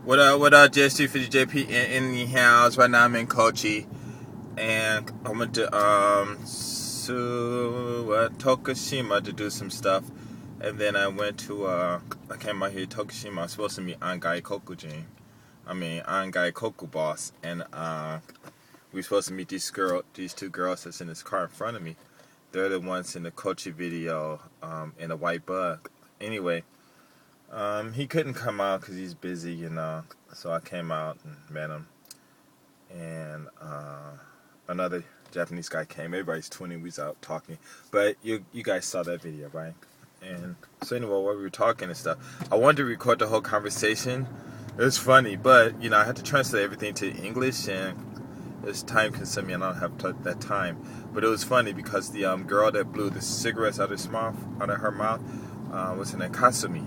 What up, JS250JP in the house. Right now I'm in Kochi, and I went to Tokushima to do some stuff, and then I went to I came out here to Tokushima. I was supposed to meet Angai Kokujin, Angai Koku boss, and we were supposed to meet these two girls that's in this car in front of me. They're the ones in the Kochi video, in a white bug. Anyway. He couldn't come out because he's busy, so I came out and met him. And another Japanese guy came. Everybody's 20. We was out talking. But you guys saw that video, right? And so anyway, while we were talking and stuff, I wanted to record the whole conversation. It was funny, but, I had to translate everything to English, and it's time consuming, and I don't have that time. But it was funny because the girl that blew the cigarettes out of her mouth, was in a Kasumi.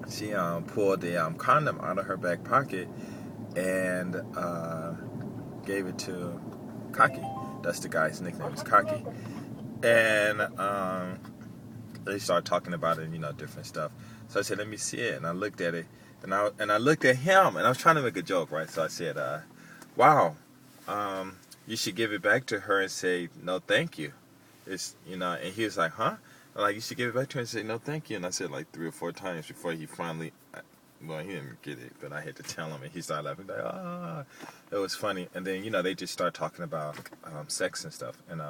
She pulled a condom out of her back pocket and gave it to Kaki. That's the guy's nickname, is Kaki. And they started talking about it, different stuff. So I said, let me see it. And I looked at it, and I looked at him, and I was trying to make a joke, right? So I said, wow, you should give it back to her and say, no, thank you. It's, and he was like, huh? I'm like, you should give it back to her and say, no, thank you. And I said like 3 or 4 times before he finally, well, he didn't get it, but I had to tell him, and he started laughing, like, ah, it was funny. And then, they just started talking about sex and stuff. And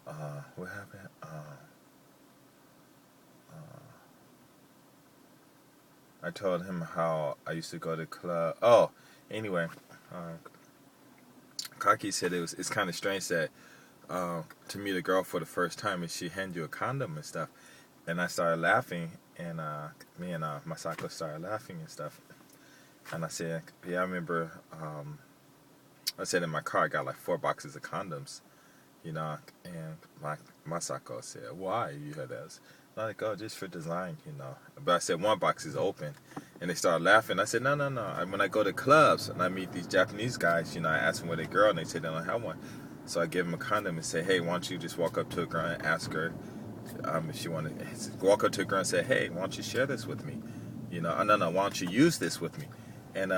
what happened? I told him how I used to go to club. Oh, anyway, Kaki said it's kind of strange that to meet a girl for the first time and she hand you a condom and stuff. And I started laughing, and me and Masako started laughing and stuff. And I said, yeah, I remember, I said in my car I got like 4 boxes of condoms, and Masako said, why you had those? I'm like, oh, just for design, But I said 1 box is open, and they started laughing. I said, no. When I go to clubs and I meet these Japanese guys, I ask them where they girl, and they say they don't have one. So I give them a condom and say, hey, why don't you just walk up to a girl and ask her if she want to walk up to a girl and say, hey, why don't you share this with me? No, why don't you use this with me? And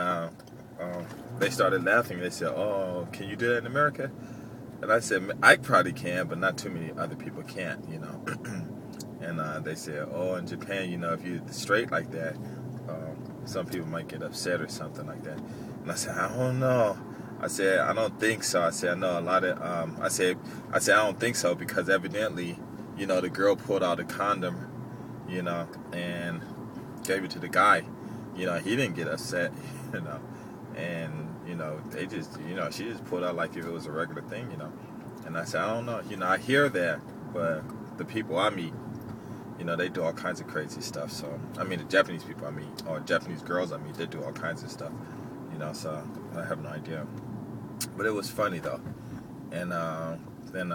they started laughing. They said, oh, can you do that in America? And I said, I probably can, but not too many other people can't, And they said, oh, in Japan, if you're straight like that, some people might get upset or something like that. And I said, I don't know. I said, I don't think so. I said, I know a lot of, I said, I don't think so, because evidently, the girl pulled out a condom, and gave it to the guy. He didn't get upset, and, they just, she just pulled out like if it was a regular thing, And I said, I don't know. I hear that, but the people I meet, they do all kinds of crazy stuff. So, the Japanese people I meet, or Japanese girls I meet, they do all kinds of stuff, so I have no idea. But it was funny though. And then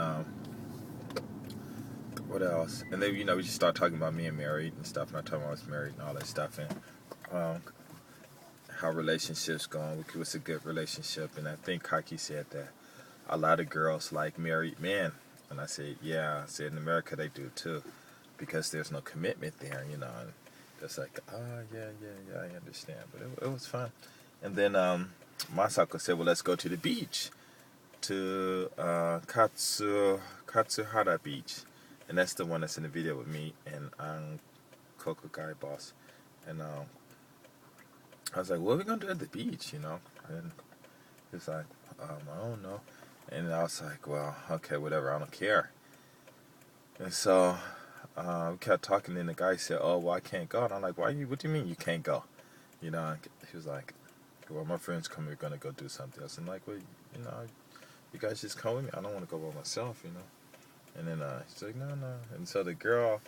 what else? And then we just started talking about being married and stuff. And I told him I was married and all that stuff, and how relationships going. What's a good relationship? And I think Kaki said that a lot of girls like married men. And I said, yeah. I said in America they do too, because there's no commitment there, And it's like, yeah, I understand. But it was fun. And then Masako said, well, let's go to the beach, to Katsuhara Beach. And that's the one that's in the video with me and Coco Guy Boss. And I was like, what are we going to do at the beach, And he was like, I don't know. And I was like, well, okay, whatever, I don't care. And so we kept talking, and the guy said, oh, well, I can't go. And I'm like, what do you mean you can't go? He was like, well, my friends come, we're going to go do something else. And like, well, you guys just come with me. I don't want to go by myself, And then he's like, no. And so the girl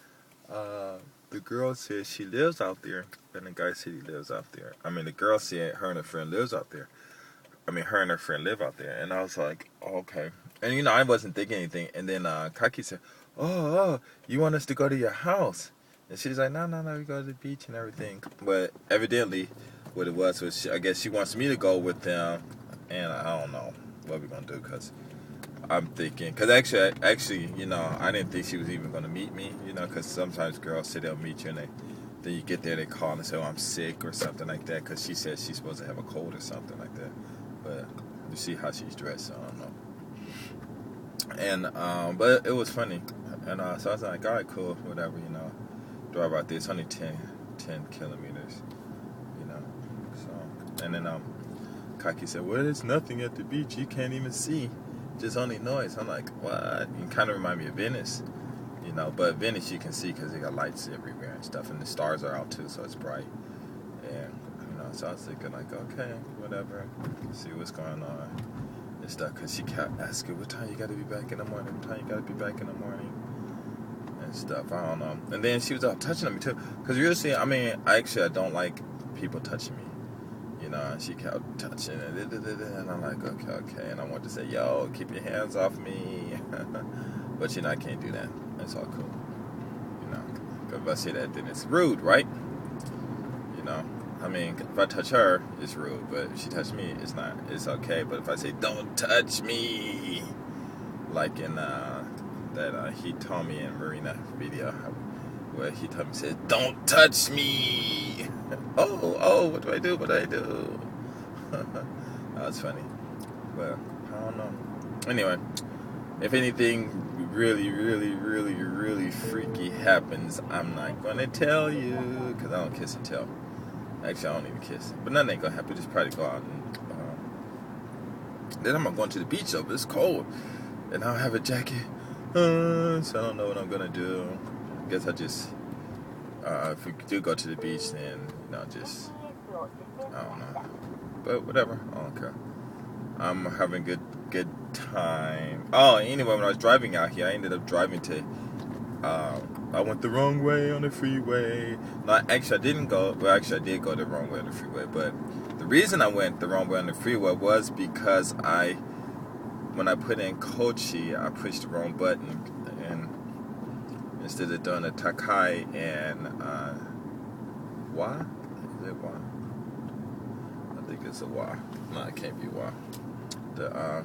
said she lives out there, and the guy said he lives out there. The girl said her and her friend lives out there. Her and her friend live out there. And I was like, oh, okay. And, I wasn't thinking anything. And then Kaki said, oh, you want us to go to your house? And she's like, no, we go to the beach and everything. But evidently, what it was I guess she wants me to go with them, and I don't know what we're going to do, because I'm thinking, because actually, you know, I didn't think she was even going to meet me, you know, because sometimes girls say they'll meet you and then you get there, they call and say, oh, I'm sick or something like that, because she says she's supposed to have a cold or something like that. But you see how she's dressed, so I don't know. And, but it was funny. And so I was like, all right, cool, whatever, you know. Drive out there, it's only 10 kilometers, you know. So, and then Kaki said, well, there's nothing at the beach, you can't even see. Just only noise. I'm like, what? You kind of remind me of Venice, you know. But Venice you can see because they got lights everywhere and stuff, and the stars are out too, so it's bright. And you know, so I was thinking like, okay, whatever, see what's going on and stuff. Because she kept asking, what time you got to be back in the morning? What time you got to be back in the morning? And stuff. I don't know. And then she was out touching me too. Because usually, I mean, I don't like people touching me. You know, and she kept touching it, and I'm like, okay. And I wanted to say, yo, keep your hands off me. But, you know, I can't do that. It's all cool. You know, because if I say that, then it's rude, right? You know, I mean, if I touch her, it's rude. But if she touches me, it's not. It's okay. But if I say, don't touch me, like in that he told me in Marina video, where he told me, said, don't touch me. Oh, what do I do? That was funny. But, I don't know. Anyway, if anything really freaky happens, I'm not going to tell you, because I don't kiss and tell. Actually, I don't even kiss. But nothing ain't going to happen. Just probably go out and, then I'm going to the beach, though, but it's cold. And I don't have a jacket. So I don't know what I'm going to do. I guess I just... if we do go to the beach, then, you know, just, I don't know. But whatever, I don't care. I'm having good time. Oh, anyway, when I was driving out here, I ended up driving to, I went the wrong way on the freeway. No, actually, I didn't go, well, actually, I did go the wrong way on the freeway, but the reason I went the wrong way on the freeway was because when I put in Kochi, I pushed the wrong button, and instead of doing a Takai and Wa? Is it Wa? I think it's a Wa. No, it can't be Wa. The